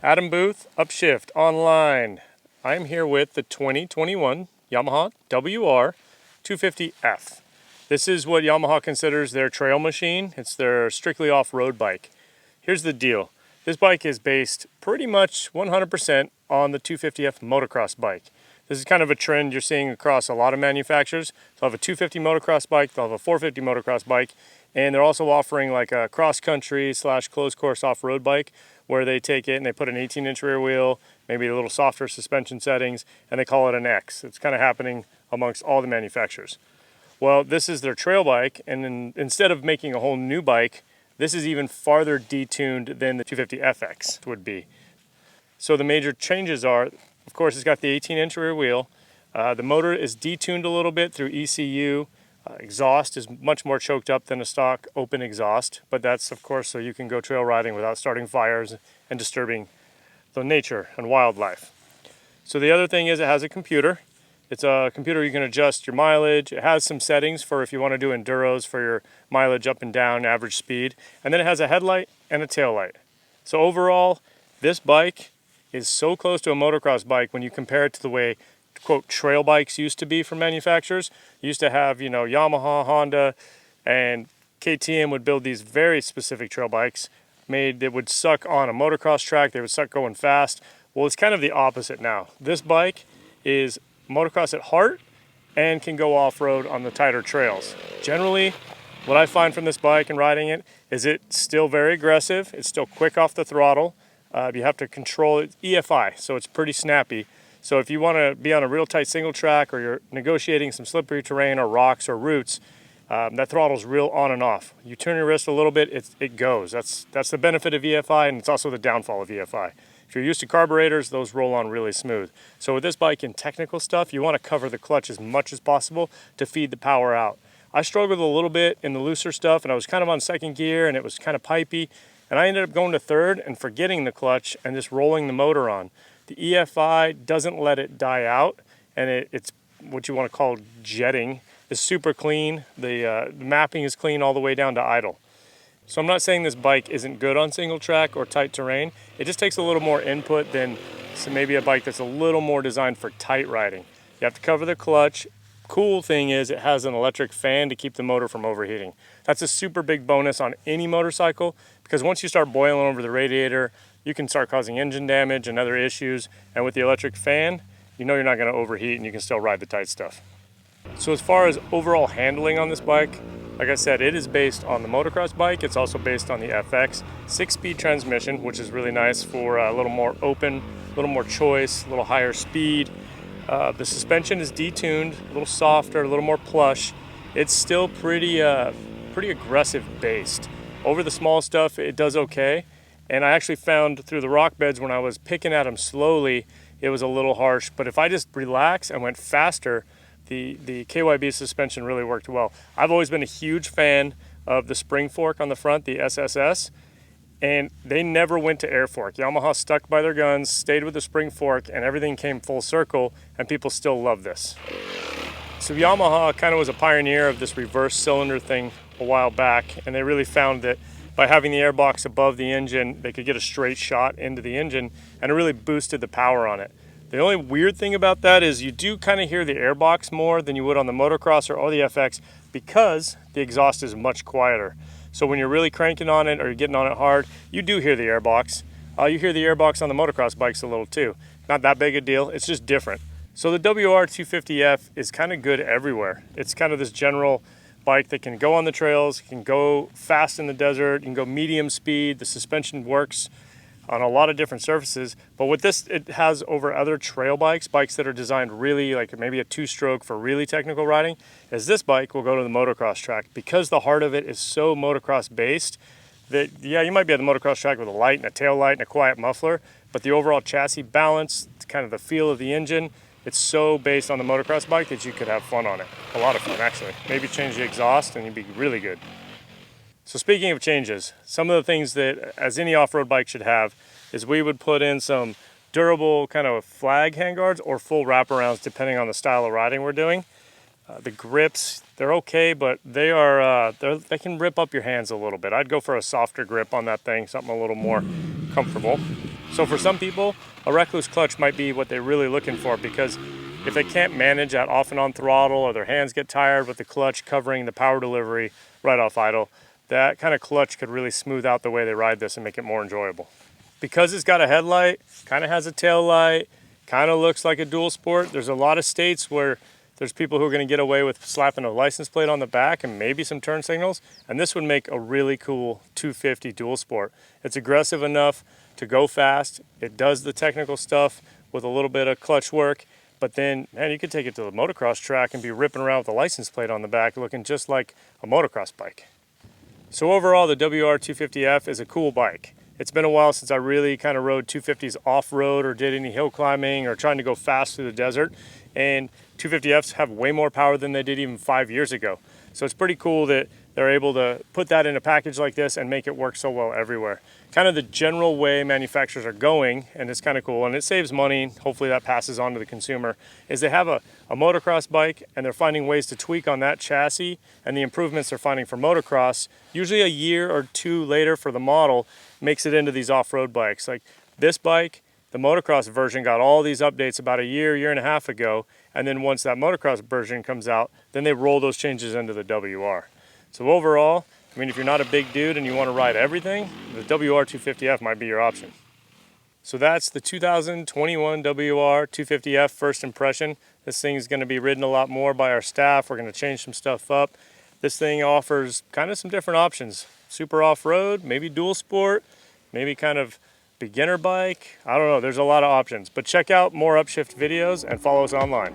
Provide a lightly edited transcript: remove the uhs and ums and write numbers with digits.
Adam Booth, Upshift Online. I'm here with the 2021 Yamaha WR250F. This is what Yamaha considers their trail machine. It's their strictly off-road bike. Here's the deal. This bike is based pretty much 100% on the 250F motocross bike. This is kind of a trend you're seeing across a lot of manufacturers. They'll have a 250 motocross bike, they'll have a 450 motocross bike, and they're also offering like a cross-country / closed course off-road bike where they take it and they put an 18-inch rear wheel, maybe a little softer suspension settings, and they call it an X. It's kind of happening amongst all the manufacturers. Well, this is their trail bike, and instead of making a whole new bike, this is even farther detuned than the 250FX would be. So the major changes are, of course, it's got the 18-inch rear wheel. The motor is detuned a little bit through ECU. Exhaust is much more choked up than a stock open exhaust, but that's, of course, so you can go trail riding without starting fires and disturbing the nature and wildlife. So the other thing is it has a computer. It's a computer you can adjust your mileage. It has some settings for if you want to do enduros for your mileage up and down, average speed. And then it has a headlight and a tail light. So overall, this bike is so close to a motocross bike when you compare it to the way, quote, trail bikes used to be from manufacturers. You used to have, Yamaha, Honda, and KTM would build these very specific trail bikes made that would suck on a motocross track. They would suck going fast. Well, it's kind of the opposite now. This bike is motocross at heart and can go off-road on the tighter trails. Generally, what I find from this bike and riding it is it's still very aggressive. It's still quick off the throttle. You have to control it. EFI, so it's pretty snappy. So if you want to be on a real tight single track or you're negotiating some slippery terrain or rocks or roots, that throttle's real on and off. You turn your wrist a little bit, it goes. That's the benefit of EFI, and it's also the downfall of EFI. If you're used to carburetors, those roll on really smooth. So with this bike in technical stuff, you want to cover the clutch as much as possible to feed the power out. I struggled a little bit in the looser stuff, and I was kind of on second gear, and it was kind of pipey, and I ended up going to third and forgetting the clutch and just rolling the motor on. The EFI doesn't let it die out, and it's what you want to call jetting. It's super clean. The mapping is clean all the way down to idle. So I'm not saying this bike isn't good on single track or tight terrain. It just takes a little more input than maybe a bike that's a little more designed for tight riding. You have to cover the clutch. Cool thing is it has an electric fan to keep the motor from overheating. That's a super big bonus on any motorcycle because once you start boiling over the radiator, you can start causing engine damage and other issues. And with the electric fan, you're not going to overheat and you can still ride the tight stuff. So as far as overall handling on this bike, like I said, it is based on the motocross bike. It's also based on the FX. 6-speed transmission, which is really nice for a little more open, a little more choice, a little higher speed. The suspension is detuned, a little softer, a little more plush. It's still pretty aggressive based. Over the small stuff, it does okay. And I actually found through the rock beds when I was picking at them slowly, it was a little harsh. But if I just relax and went faster, the KYB suspension really worked well. I've always been a huge fan of the spring fork on the front, the SSS, and they never went to air fork. Yamaha stuck by their guns, stayed with the spring fork, and everything came full circle, and people still love this. So Yamaha kind of was a pioneer of this reverse cylinder thing a while back, and they really found that by having the airbox above the engine, they could get a straight shot into the engine, and it really boosted the power on it. The only weird thing about that is you do kind of hear the airbox more than you would on the motocross or the FX because the exhaust is much quieter. So when you're really cranking on it or you're getting on it hard, you do hear the airbox. You hear the airbox on the motocross bikes a little too. Not that big a deal, it's just different. So the WR250F is kind of good everywhere. It's kind of this general bike that can go on the trails, can go fast in the desert, can go medium speed, the suspension works on a lot of different surfaces. But with this, it has over other trail bikes that are designed really like maybe a two-stroke for really technical riding, is this bike will go to the motocross track because the heart of it is so motocross based that, yeah, you might be at the motocross track with a light and a tail light and a quiet muffler, but the overall chassis balance, kind of the feel of the engine, it's so based on the motocross bike that you could have fun on it. A lot of fun, actually. Maybe change the exhaust and you'd be really good. So speaking of changes, some of the things that as any off-road bike should have is we would put in some durable kind of flag handguards or full wraparounds depending on the style of riding we're doing. The grips, they're okay, but they can rip up your hands a little bit. I'd go for a softer grip on that thing, something a little more comfortable. So for some people, a recluse clutch might be what they're really looking for, because if they can't manage that off and on throttle, or their hands get tired with the clutch covering the power delivery right off idle, that kind of clutch could really smooth out the way they ride this and make it more enjoyable. Because it's got a headlight, kind of has a tail light, kind of looks like a dual sport, there's a lot of states where there's people who are going to get away with slapping a license plate on the back and maybe some turn signals, and this would make a really cool 250 dual sport. It's aggressive enough to go fast, it does the technical stuff with a little bit of clutch work, but then, man, you could take it to the motocross track and be ripping around with a license plate on the back looking just like a motocross bike. So overall, the WR250F is a cool bike. It's been a while since I really kind of rode 250s off-road or did any hill climbing or trying to go fast through the desert, and 250Fs have way more power than they did even 5 years ago. So it's pretty cool that they're able to put that in a package like this and make it work so well everywhere. Kind of the general way manufacturers are going, and it's kind of cool, and it saves money, hopefully that passes on to the consumer, is they have a motocross bike and they're finding ways to tweak on that chassis, and the improvements they're finding for motocross, usually a year or two later for the model, makes it into these off-road bikes. Like this bike, the motocross version got all these updates about a year and a half ago, and then once that motocross version comes out, then they roll those changes into the WR. So overall, I mean, if you're not a big dude and you want to ride everything, the WR250F might be your option. So that's the 2021 WR250F first impression. This thing is going to be ridden a lot more by our staff. We're going to change some stuff up. This thing offers kind of some different options. Super off-road, maybe dual sport, maybe kind of beginner bike. I don't know, there's a lot of options. But check out more Upshift videos and follow us online.